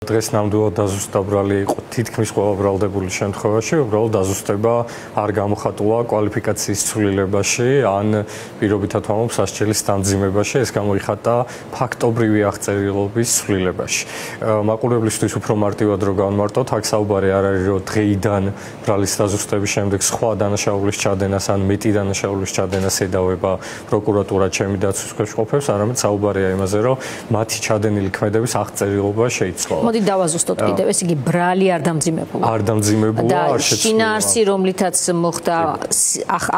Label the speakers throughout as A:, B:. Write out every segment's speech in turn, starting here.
A: დღეს ნამდვილად დაზუსტდა ბრალი იყო თითქმის ყველა ბრალდებული შემთხვევაში, უბრალოდ დაზუსტება არ გამოხატულა კვალიფიკაციის ცვლილებაში, ან პირობითად ვამბობ სასჯელის დამძიმებაში, ეს გამოიხატა ფაქტობრივი აღწერილობის ცვლილებაში. მაყურებლისთვის უფრო მარტივად რო განმარტოთ, აქ საუბარი არ არის რომ დღეიდან ბრალის დაზუსტების შემდეგ სხვა დანაშაულის ჩადენას ან მეტი დანაშაულის ჩადენას ედავება პროკურატურა ჩემი დაცვის ქვეშ ყოფებს, არამედ საუბარია იმაზე, რომ მათი ჩადენილი ქმედების აღწერილობა შეიცვალა.
B: მოდი დავაზუსტოთ კიდევ, ეს იგი ბრალი არ დამძიმებულა.
A: არ დამძიმებულა, არ შეცვლილა.
B: შინაარსი, რომლითაც მოხდა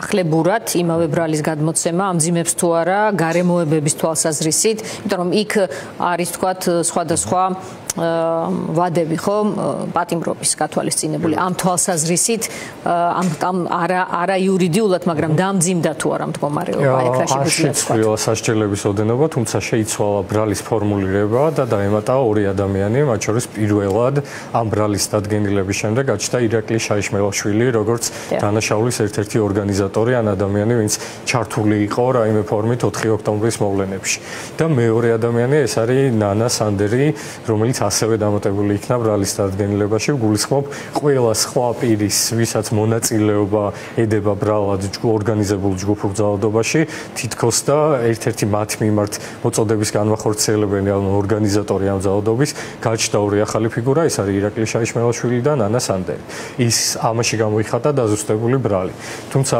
B: ახლებურად იმავე ბრალის გადმოცემა, ამძიმებს თუ არა გარემოებების თვალსაზრისით, იმიტომ რომ იქ არის თქვათ სხვადასხვა ვადები ხომ პატიმრობის გათვალისწინებული ამ თვალსაზრისით არა იურიდიულად, მაგრამ დამძიმდა თუ არა მდგომარეობა ეხლა
A: შეცვლილა სასჯელების ოდენობა, თუმცა შეიცვალა ბრალის ფორმულირება და დაემატა ორი ადამიანი, მათ შორის პირველად ამ ბრალის დადგენილების შემდეგ გაჩნდა ირაკლი შაიშმელაშვილი, როგორც დანაშაულის ერთ-ერთი ორგანიზატორი ან ადამიანი, ვინც ჩართული იყო რაიმე ფორმით 4 ოქტომბრის მოვლენებში. და მეორე ადამიანი ეს არის ნანა სანდერი, რომელიც ასევე დამატებული იქნა ბრალის დადგენილებაში. გულისხმობ ყველა სხვა პირის, ვისაც მონაწილეობა ედება ბრალად ორგანიზებულ ჯგუფურ ძალადობაში, თითქოს და ერთ-ერთი მათ მიმართ მოწოდების განმახორციელებელი ან ორგანიზატორი ამ ძალადობის გაჩნდა ორი ახალი ფიგურა, ეს არის ირაკლი შაიშმელაშვილი და ნანა სანდერი. ის ამაში გამოიხატა დაზუსტებული ბრალი. თუმცა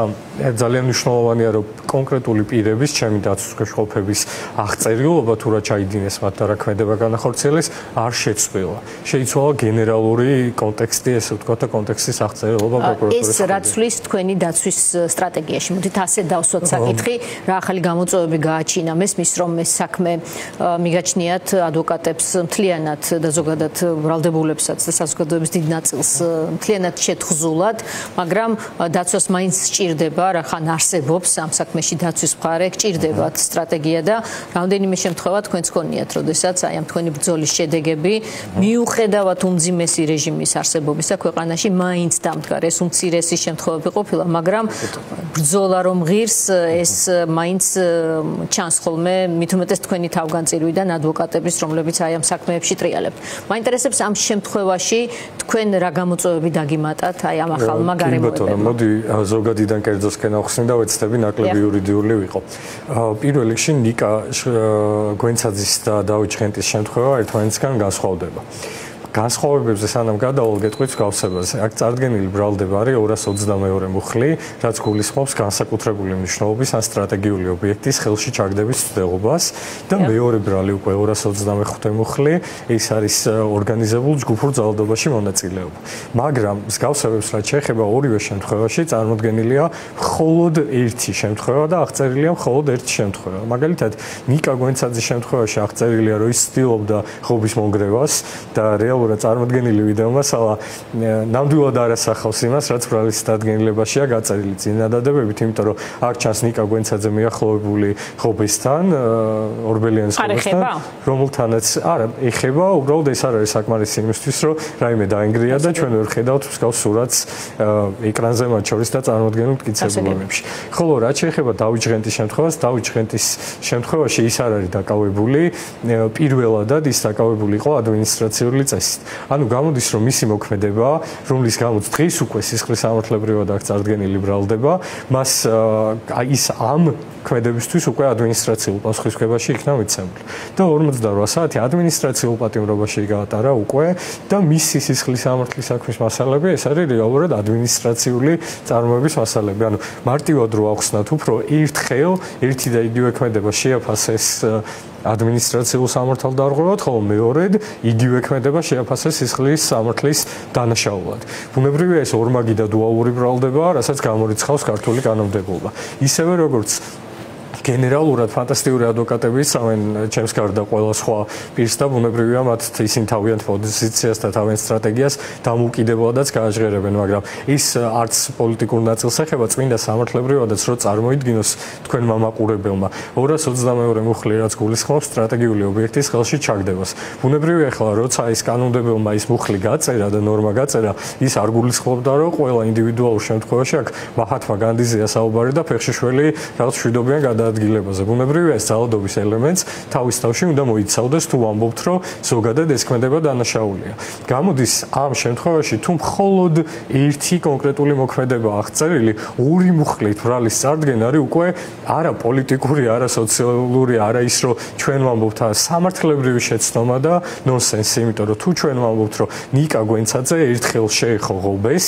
A: ძალიან მნიშვნელოვანია, რომ კონკრეტული პირების, ჩემი დაცვის ქვეშ ყოფების აღწერილობა თუ რა ჩაიდინეს მათ და რა ქმედება განახორციელეს, არ შეცვლილა. შეიცვალა გენერალური კონტექსტი, ესე ვთქვათ, და კონტექსტის აღწერილობა პროკურატურის.
B: ეს რაც ცვლის თქვენი დაცვის სტრატეგიაში. მოდით ასე დავსვათ საკითხი, რა ახალი გამოწვევები გააჩინა მესმის, რომ ეს საქმე მიგაჩნიათ ადვოკატებს მთლიანად და ზოგადად ბრალდებულებსაც და საზოგადოების დიდ ნაწილს მთლიანად შეთხზულად, მაგრამ დაცვას მაინც სჭირდება, რა ხან არსებობს ამ საქმეში დაცვის მხარე, გჭირდებათ სტრატეგია და რამდენიმე შემთხვევა თქვენც გქონიათ, როდესაც აი ამ თქვენი ბრძოლის შედეგები მიუხედავად უმძიმესი რეჟიმის არსებობისა ქვეყანაში მაინც დამდგა. ეს უმცირესი შემთხვევები ყოფილა, მაგრამ ბრძოლა რომ ღირს, ეს მაინც ჩანს ხოლმე, მით უმეტეს თქვენი თავგანწირვიდან ადვოკატების, რომლებიც აი ამ საქმეებში ტრიალებთ. მაინტერესებს ამ შემთხვევაში თქვენ რა გამოწვევები დაგიმატათ აი ამ ახალმა გარემოებებმა.
A: მოდი ზოგადიდან კერძოსკენ ავხსნი და ვეცდები ნაკლები იურიდიული ვიყო. პირველ რიგში ნიკა გვენცაძის და დავით ჭღენტის შემთხვევა ერთმანეთისგან განსხვავდება. განსხვავებებზე სანამ გადავალ გეტყვით გავსებაზე. აქ წარდგენილი ბრალდება არის 222 მუხლი, რაც გულისხმობს განსაკუთრებული მნიშვნელობის ან სტრატეგიული ობიექტის ხელში ჩაგდების ცდილობას და მეორე ბრალი უკვე 225 მუხლი, ეს არის ორგანიზებულ ჯგუფურ ძალადობაში მონაწილეობა. მაგრამ მსგავსებებს რაც შეეხება ორივე შემთხვევაში წარმოდგენილია მხოლოდ ერთი შემთხვევა და აღწერილია მხოლოდ ერთი შემთხვევა. მაგალითად, ნიკა გვენცაძის შემთხვევაში აღწერილია, რომ ის ცდილობდა ღობის მონგრევას და წარმოდგენილი ვიდეო მასალა ნამდვილად არ ასახავს იმას, რაც ბრალის დადგენილებაშია გაწერილი წინადადებებით, იმიტომ რომ აქ ჩანს ნიკა გვენცაძე მიახლოებული ღობესთან, ორბელიანის ღობესთან, რომელთანაც არა ეხება, უბრალოდ ეს არ არის საკმარისი იმისთვის, რომ რაიმე დაინგრია და ჩვენ ვერ ხედავთ მსგავს სურათს ეკრანზე მათ შორის და წარმოდგენილ მტკიცებულებებში. ხოლო რაც შეეხება დავით ჭღენტის შემთხვევას, დავით ჭღენტის შემთხვევაში ის არ არის დაკავებული, პირველადად ის დაკავებული იყო ადმინისტრაციული წესით. ანუ გამოდის, რომ მისი მოქმედება, რომლის გამოც დღეს უკვე სისხლის სამართლებრივად აქ წარდგენილი ბრალდება, მას ის ამ ქმედებისთვის უკვე ადმინისტრაციულ პასუხისმგებაში იქნა მიცემული. და 48 საათი ადმინისტრაციულ პატიმრობაში გაატარა უკვე და მისი სისხლის სამართლის საქმის მასალები ეს არის რეალურად ადმინისტრაციული წარმოების მასალები. ანუ მარტივად რო ავხსნათ, უფრო ერთხელ ერთი და იგივე ქმედება შეაფასეს ადმინისტრაციულ სამართალდარღვევად, ხოლო მეორედ იგივე ქმედება შეაფასეს სისხლის სამართლის დანაშაულად. ბუნებრივია ეს ორმაგი და დუალური ბრალდებაა, რასაც გამორიცხავს ქართული კანონმდებლობა. ისევე როგორც გენერალურად ფანტასტიკური ადვოკატები იცავენ ჩემს გარდა ყველა სხვა პირს და ბუნებრივია მათ ისინი თავიანთ პოზიციას და თავიანთ სტრატეგიას დამოუკიდებლადაც გააჟღერებენ, მაგრამ ის არც პოლიტიკურ ნაწილს ეხება, წმინდა სამართლებრივადაც რო წარმოიდგინოს თქვენმა მაყურებელმა 222 მუხლი, რაც გულისხმობს სტრატეგიული ობიექტის ხელში ჩაგდებას. ბუნებრივია ახლა როცა ის კანონმდებელმა ის მუხლი გაწერა და ნორმა გაწერა, ის არ გულისხმობდა, რომ ყველა ინდივიდუალურ შემთხვევაში აქ მაჰათმა განდიზეა საუბარი და ფეხშიშველი რაღაც შვიდობიან გადაადგილებაზე. ბუნებრივია ეს ძალადობის ელემენტს თავის თავში უნდა მოიცავდეს თუ ვამბობთ, რომ ზოგადად ეს ქმედება დანაშაულია. გამოდის ამ შემთხვევაში თუ მხოლოდ ერთი კონკრეტული მოქმედება აღწერილი, ორი მუხლით ბრალის წარდგენა არის უკვე არა პოლიტიკური, არა სოციალური, არა ის რომ ჩვენ ვამბობთ სამართლებრივი შეცდომა და ნონსენსი, იმიტომ რომ თუ ჩვენ ვამბობთ, რომ ნიკა გვენცაძე ერთხელ შეეხო ღობეს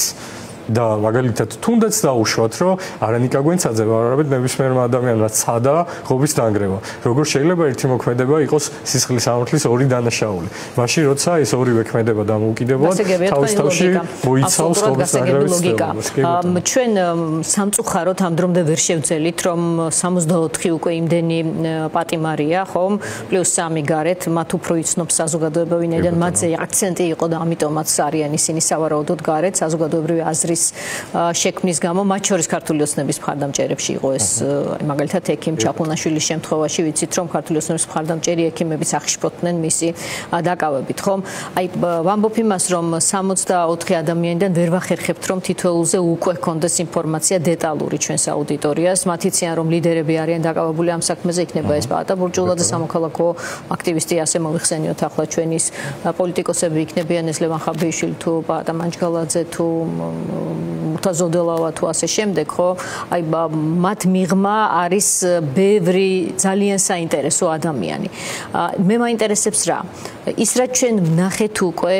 A: და მაგალითად თუნდაც დაუშვათ, რომ არანიკა გვენცაძე, არამედ ნებისმიერმა ადამიანმა ცადა ღობის დანგრევა. როგორ შეიძლება ერთი მოქმედება იყოს სისხლის სამართლის ორი დანაშაული? მაშინ როცა ეს ორივე ქმედება დამოუკიდებლად თავის თავში მოიცავს ღობის დანგრევის ცდელობას.
B: ჩვენ სამწუხაროდ ამ დრომდე ვერ შევძელით, რომ 64 უკვე იმდენი პატიმარია, ხომ? პლუს 3 გარეთ, მათ უფრო იცნობ საზოგადოება ვინაიდან მათზე აქცენტი იყო და ამიტომაც არიან ისინი სავარაუდოდ გარეთ საზოგადოებრივი აზრი შექმნის გამო, მათ შორის ქართული ოცნების მხარდამჭერებში იყო ეს, მაგალითად ექიმ ჩაფონაშვილის შემთხვევაში ვიცით, რომ ქართული ოცნების მხარდამჭერი ექიმებიც აღშფოთდნენ მისი დაკავებით, ხომ? აი, ვამბობ იმას, რომ 64 ადამიანიდან ვერ ვახერხებთ, რომ თითოეულზე უკვე ჰქონდეს ინფორმაცია დეტალური ჩვენს აუდიტორიას. მათ იციან, რომ ლიდერები არიან დაკავებული ამ საქმეზე, იქნება ეს პაატა ბურჯულაძე, სამოქალაქო აქტივისტი, ასე მოვიხსენიოთ ახლა ჩვენის პოლიტიკოსები იქნებიან ეს ლევან ხაბეიშვილი თუ პაატა მანჯგალაძე თუ მურთაზოდელავა თუ ასე შემდეგ, ხო? აი მათ მიღმა არის ბევრი ძალიან საინტერესო ადამიანი. მე მაინტერესებს რა? ის რაც ჩვენ ვნახეთ უკვე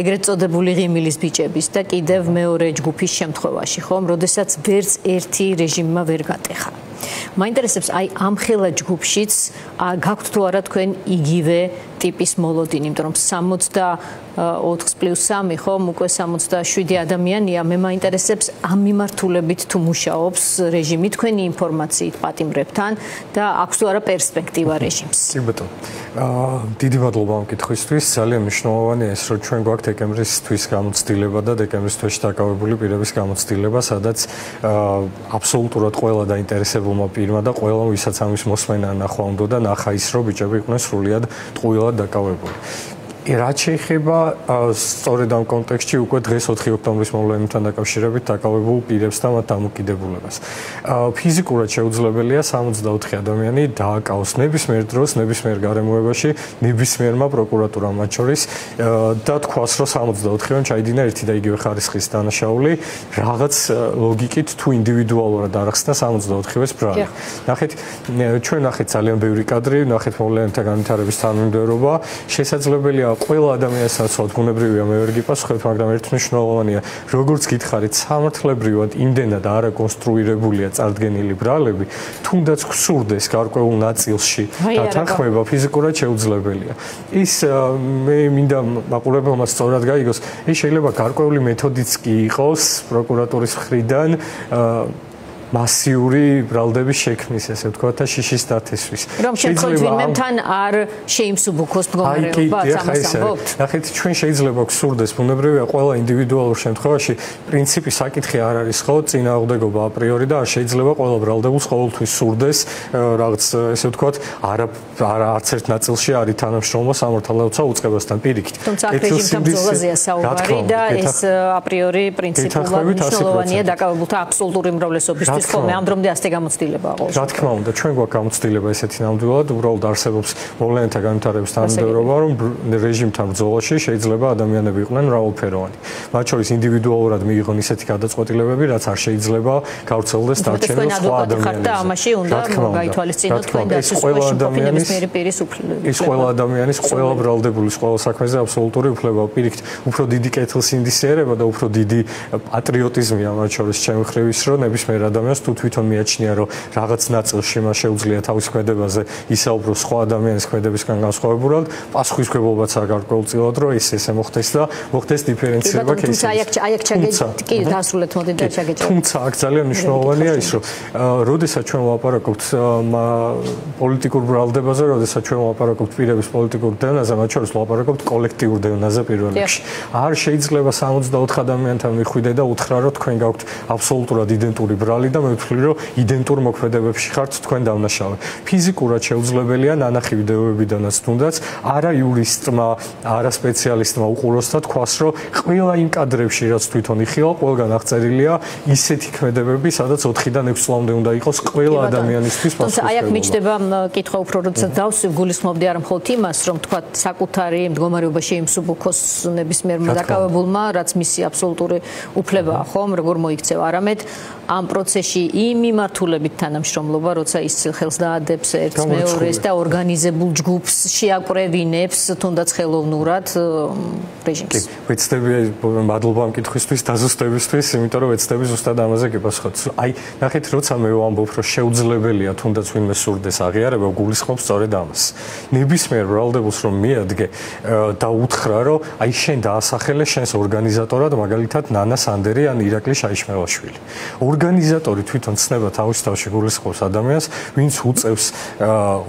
B: ეგრეთ წოდებული ღიმილის ბიჭების და კიდევ მეორე ჯგუფის შემთხვევაში, ხომ? როდესაც ვერც ერთი რეჟიმმა ვერ გატეხა. მაინტერესებს აი ამ ხელა ჯგუფშიც გაქვთ თუ არა თქვენ იგივე ტიპის მოლოდინი, იმიტომ რომ 64+3 ხომ უკვე 67 ადამიანია. მე მაინტერესებს ამ მიმართულებით თუ მუშაობს რეჟიმი თქვენი ინფორმაციით პატიმრებთან და აქვს თუ არა პერსპექტივა რეჟიმს.
A: კი ბატონო. დიდი მადლობა ამ კითხვისთვის. ძალიან მნიშვნელოვანია ეს, რომ ჩვენ გვაქვს დეკემბრისთვის გამოცდილება და დეკემბრის თვეში დაკავებული პირების გამოცდილება, სადაც აბსოლუტურად ყველა დაინტერესებულმა პირმა და ყველა ვისაც ამის მოსმენა ნახვა უნდა და ნახა ის, რომ ბიჭები იყვნენ სრულიად ტყუილად დაკავებული. რაც შეეხება სწორედ ამ კონტექსტში უკვე დღეს 4 ოქტომბრის მოვლენებთან დაკავშირებით დაკავებულ პირებს და მათ დამოკიდებულებას. ფიზიკურად შეუძლებელია 64 ადამიანი დააკავოს ნებისმიერ დროს, ნებისმიერ გარემოებაში, ნებისმიერმა პროკურატურამ მათ შორის და თქვას, რომ 64-მ ჩაიდინა ერთი და იგივე ხარისხის დანაშაული, რაღაც ლოგიკით თუ ინდივიდუალურად არახსნა 64-ს ბრალი. ნახეთ, ჩვენ ნახეთ ძალიან ბევრი კადრი, ნახეთ მოვლენათა განვითარების თანმიმდევრობა, შესაძლებელია ყველა ადამიანსაც ბუნებრივია მე ვერ გიპასუხებთ, მაგრამ ერთ მნიშვნელოვანია, როგორც გითხარით, სამართლებრივად იმდენად არაკონსტრუირებულია წარდგენილი ბრალები, თუნდაც გსურდეს გარკვეულ ნაწილში დათანხმება ფიზიკურად შეუძლებელია. ის მე მინდა მაყურებელმა სწორად გაიგოს, ეს შეიძლება გარკვეული მეთოდიც კი იყოს პროკურატურის მხრიდან მასიური ბრალდების შექმნის, ესე ვთქვათ, და შიშის დათესვის.
B: რომ შეძლოთ ვინმემთან არ შეიმსუბუქოს მდგომარეობა, ამას ამბობთ.
A: ნახეთ, ჩვენ შეიძლება გსურდეს ბუნებრივია ყველა ინდივიდუალურ შემთხვევაში პრინციპი საკითხი არ არის ხო, წინააღმდეგობა აპრიორი და არ შეიძლება ყველა ბრალდებულს ყოველთვის სურდეს რაღაც, ესე ვთქვათ, არც ერთ ნაწილში არის თანამშრომლობა სამართალდაუცა უწყებასთან პირიქით.
B: თუმცა რეჟიმთან ბრძოლაზეა საუბარი და ეს აპრიორი პრინციპულად მნიშვნელოვანია დაკავებულთა აბსოლუტური უმრავლესობის ხომ ამ დრომდე ასეთი გამოცდილება აქვს.
A: რა თქმა უნდა, ჩვენ გვაქვს გამოცდილება ესეთი ნამდვილად, უბრალოდ არსებობს მოვლენათა განვითარების თანმიმდევრობა, რომ რეჟიმთან ბრძოლაში შეიძლება ადამიანები იყვნენ მრავალფეროვანი. მათ შორის ინდივიდუალურად მიიღონ ისეთი გადაწყვეტილებები, რაც არ შეიძლება გავრცელდეს დარჩენილ სხვა ადამიანებზე.
B: და ამაში უნდა გაითვალისწინოთ თქვენ დაცვის ნებისმიერი პირის უფლება.
A: ის ყველა ადამიანის, ყველა ბრალდებულის, ყველა საქმეზე აბსოლუტური უფლება. პირიქით, უფრო დიდი კეთილსინდისიერება და უფრო დიდი პატრიოტიზმია მათ შორის ჩემი მხრივ ის, რომ ნებისმიერ ადამიანს თუ თვითონ მიაჩნია, რომ რაღაც ნაწილში მას შეუძლია თავის ქმედებაზე ისაუბრო სხვა ადამიანის ქმედებისგან განსხვავებულად, პასუხისმგებლობაც არ გარკვეულწილად, რომ ესე მოხდეს და მოხდეს დიფერენცირება კეისის.
B: კი, დასრულეთ მოდი და ჩაგეჭიროთ.
A: თუმცა აქ ძალიან მნიშვნელოვანია ის, რომ როდესაც ჩვენ ვლაპარაკობთ პოლიტიკურ ბრალდებაზე, როდესაც ჩვენ ვლაპარაკობთ პირების პოლიტიკურ დევნაზე, მათ შორის ვლაპარაკობთ კოლექტიურ დევნაზე პირველ რიგში. არ შეიძლება 64 ადამიანთან მიხვიდე და უთხრა, რომ თქვენ გაქვთ აბსოლუტურად იდენტური ბრალი და და მე ვთვლი, რომ იდენტურ მოქმედებებში ხართ თქვენ დავნაშავე. ფიზიკურად შეუძლებელია ნანახი ვიდეოებიდანაც თუნდაც არა იურისტმა, არა სპეციალისტმა უყუროს და თქვას, რომ ყველა იმ კადრებში, რაც თვითონ იხილავ, ყველგან აღწერილია ისეთი ქმედებები, სადაც 4-დან 6 წლამდე უნდა იყოს ყველა ადამიანისთვის
B: პასუხისმგებლობა. თუმცა აი აქ მიჩნდება კითხვა უფრო როდესაც დავსვი გულისხმობდი არ მხოლოდ იმას, რომ თქვა საკუთარი მდგომარეობაში იმსუბუქოს ნებისმიერ დაკავებულმა, რაც მისი აბსოლუტური უფლებაა, ხომ, როგორ მოიქცევა, არამედ ამ პროცესში იმ მიმართულებით თანამშრომლობა, როცა ისცილ ხელს დაადებს ერთს მეორეს და ორგანიზებულ ჯგუფს შეაკვრევინებს, თუნდაც ხელოვნურად რეჟიმს.
A: ვეცდები მადლობა ამ კითხვისთვის, დაზუსტებისთვის, იმიტომ რომ ვეცდები ზუსტად ამაზე გიპასუხოთ. აი, ნახეთ, როცა მე ვამბობ, რომ შეუძლებელია თუნდაც ვინმე სურდეს აღიარება, გულისხმობს სწორედ ამას. ნებისმიერ ბრალდებულს რომ მიადგე და უთხრა, რომ აი შენ დაასახელე შენს ორგანიზატორად, მაგალითად ნანა სანდერი ან ირაკლი შაიშმელაშვილი. ორგანიზატორი თვითონ ცნება თავის თავში გულისხმობს ადამიანს, ვინც უწევს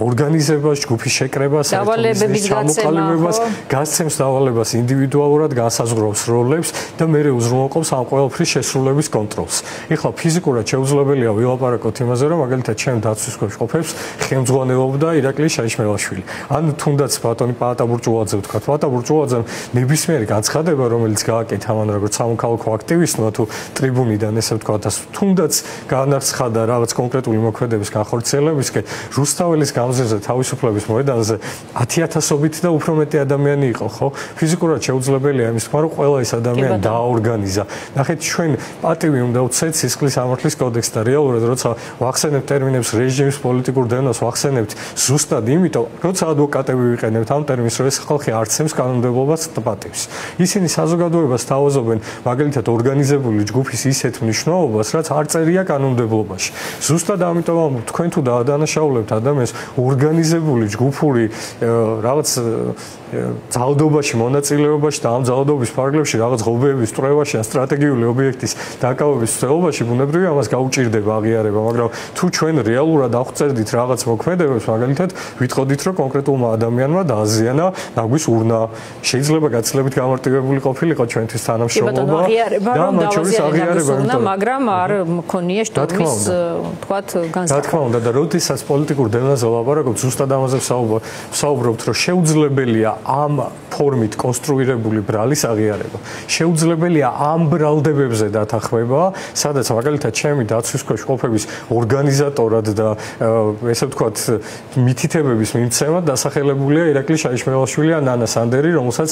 A: ორგანიზებას, ჯგუფის შეკრებას,
B: დავალებების
A: ჩამოყალიბებას, გასცემს დავალებას ინდივიდუალურად, განსაზღვრავს როლებს და მეორე უზრუნველყოფს ამ ყველაფრის შესრულების კონტროლს. ეხლა ფიზიკურად შეუძლებელია ვილაპარაკოთ იმაზე, რომ მაგალითად ჩემ დაცვის ქვეშ ყოფებს ხელმძღვანელობდა ირაკლი შაიშმელაშვილი. ან თუნდაც ბატონი პაატა ბურჭულაძე ვთქვათ, პაატა ბურჭულაძემ ნებისმიერი განცხადება, რომელიც გააკეთა მან როგორც სამოქალაქო აქტივისტმა თუ ტრიბუნიდან ესე ვთქვათ, თუნდაც განაცხადა რაღაც კონკრეტული მოქმედების განხორციელებისკენ, რუსთაველის გამზირზე თავისუფლების მოედანზე 10,000-ობით და უფრო მეტი ადამიანი იყო, ხო? ფიზიკურად შეუძლებელია იმის თქმა, რომ ყველა ეს ადამიანი დააორგანიზა. ნახეთ, ჩვენ პატივი უნდა ვცეთ სისხლის სამართლის კოდექსს და რეალურად როცა ვახსენებთ ტერმინებს რეჟიმის პოლიტიკურ დევნას ვახსენებთ ზუსტად იმიტომ, როცა ადვოკატები ვიყენებთ ამ ტერმინს, რომ ეს ხალხი არცემს კანონმდებლობას და პატივს. ისინი საზოგადოებას თავაზობენ მაგალითად ორგანიზებული ჯგუფის ისეთ მნიშვნელობას, რაც არ წერია კანონმდებლობაში. ზუსტად ამიტომ თქვენ თუ დაადანაშაულებთ ადამიანს ორგანიზებული ჯგუფური რაღაც ძალადობაში, მონაწილეობაში და ამ ძალადობის ფარგლებში რაღაც ღობეების წვრევაში ან სტრატეგიული ობიექტის დაკავების ცდილობაში ბუნებრივია ამას გაუჭირდება აღიარება, მაგრამ თუ ჩვენ რეალურად აღწერდით რაღაც მოქმედებებს, მაგალითად ვიტყოდით, რომ კონკრეტულმა ადამიანმა დააზიანა ნაგვის урნა, შეიძლება გაცილებით გამარტივებული ყოფილიყო ჩვენთვის თანამშრომლობა
B: და მათ შორის აღიარება, მაგრამ არ მქონია შტორმის თქვათ განსხვავება.
A: რა თქმა უნდა და როდესაც პოლიტიკურ დევნაზე ვლაპარაკობთ, ზუსტად ამაზე ვსაუბრობთ, რომ შეუძლებელია ამ ფორმით კონსტრუირებული ბრალის აღიარება. შეუძლებელია ამ ბრალდებებზე დათანხმება, სადაც მაგალითად ჩემი დაცვის ქვეშ ყოფების ორგანიზატორად და ესე ვთქვათ მითითებების მიმცემად დასახელებულია ირაკლი შაიშმელაშვილი ან ნანა სანდერი, რომელსაც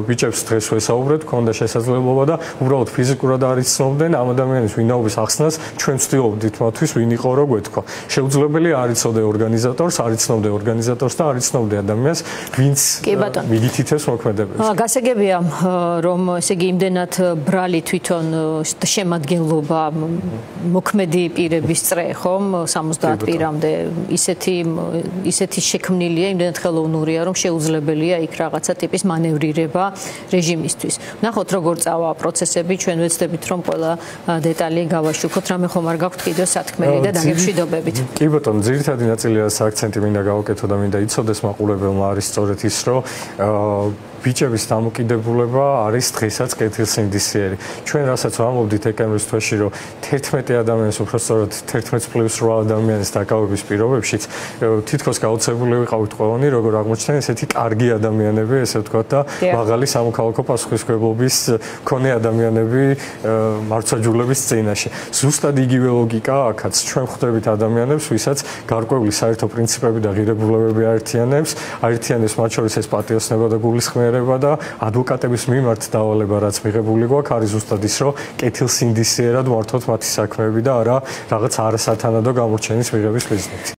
A: ბიჭებს დღეს ვესაუბრეთ, ქონდა შესაძლებლობა და უბრალოდ ფიზიკურად არ იცნობდნენ ამ ადამიანის ვინაობის ახსნას, ჩვენ ვცდილობდით მათთვის ვინ იყო რო გვეთქვა. შეუძლებელია არ იცოდე ორგანიზატორს, არ იცნობდე ორგანიზატორს და არ იცნობდე ადამიანს, ვინც მიგითითებს მოქმედებებს.
B: გასაგებია, რომ ესე იგი იმდენად ბრალი თვითონ შემადგენლობა მოქმედი პირების წრე, ხომ, 70 პირამდე ისეთი შექმნილია, იმდენად ხელოვნურია, რომ შეუძლებელია იქ რაღაცა ტიპის მანევრირება რეჟიმისთვის. ნახოთ როგორ წავა პროცესები, ჩვენ ვეცდებით რომ ყველა დეტალი გავაშუქოთ, რამე ხომ არ გაქვთ კიდევ სათქმელი და დაგემშვიდობებით.
A: კი ბატონო, ძირითადი ნაწილი რაც აქცენტი მინდა გავაკეთო და მინდა იცოდეს მაყურებელმა არის სწორედ ის, რომ ბიჭების დამოკიდებულება არის დღესაც კეთილსინდისიერი. ჩვენ რასაც ვამბობდით დეკემბრის თვეში, რომ 11 ადამიანის უბრალოდ 11+8 ადამიანის დაკავების პირობებშიც თითქოს გაუცებული ვიყავით ყველანი, როგორ აღმოჩნდა ესეთი კარგი ადამიანები, ესე ვთქვათ და მაღალი სამოქალაქო პასუხისმგებლობის მქონე ადამიანები მართლმსაჯულების წინაშე. ზუსტად იგივე ლოგიკა აქაც ჩვენ ხვდებით ადამიანებს, ვისაც გარკვეული საერთო პრინციპები და ღირებულებები აერთიანებს მათ შორის ეს პატიოსნება და გულისხმიერება და ადვოკატების მიმართ დავალება რაც მიღებული გვაქვს არის ზუსტად ის რომ კეთილსინდისიერად მართოთ მათი საქმეები და არა რაღაც არასათანადო გამორჩენის მიღების მიზნით.